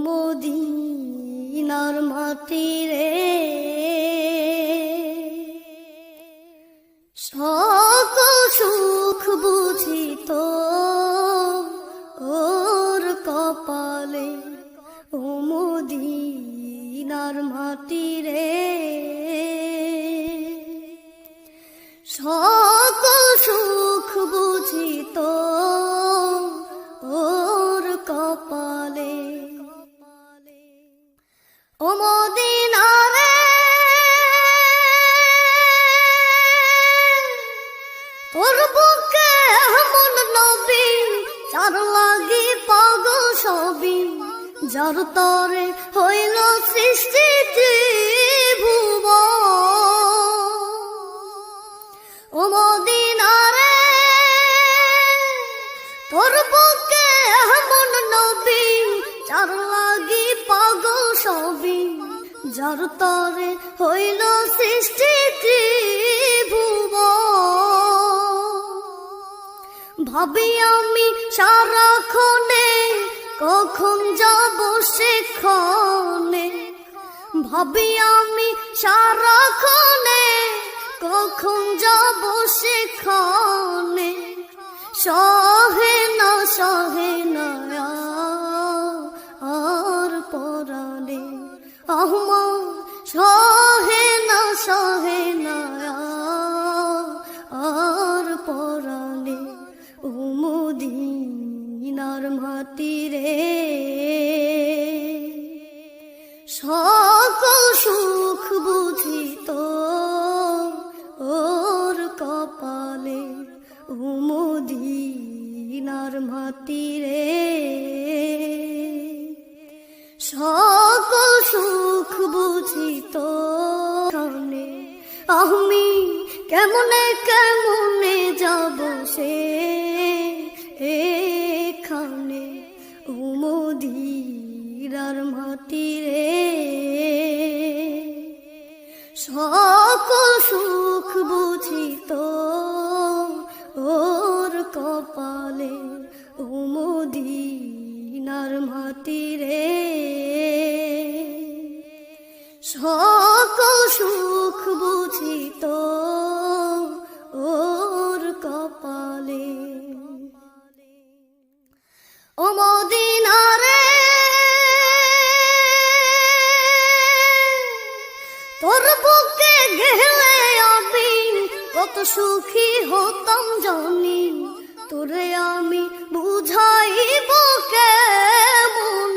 মদিনার মাটি রে, সকল সুখ বুঝিত ওর কপালে। ও মদিনার মাটি রে, সকল সুখ বুঝিত ওর কপালে। ও মদিনা রে, তোর বুকে এমন নবী, যার লাগি পাগল সবই, যার তরে হইল সৃষ্টি ত্রিভুবন। ও মদিনা রে, তোর বুকে এমন নবী, যার লাগি পাগল সবই, যার তরে হইল সৃষ্টি ত্রিভুবন। ভাবি আমি সারাক্ষণে কখন যাব সেখানে, ভাবি আমি সারাক্ষণে কখন যাব সেখানে। সহে না আর পরাণে আমার, সহে না আর পরাণে। ও মদিনার মাটি রে, সকল সুখ বুঝিত ওর কপালে। ও মদিনার মাটি রে, সকল সুখ বুঝিত। আমি কেমনে যাব সে এখানে। ও মদিনার মাটি রে, সকল সুখ বুঝিত ওর কপালে। ও মদিনার মাটি রে, সকল সুখ বুঝিত ওর কপালে। ও মদিনা রে, তোর বুকে গেলে আমি কত সুখী হতাম জানি। তোরে আমি বুঝাইব কেমন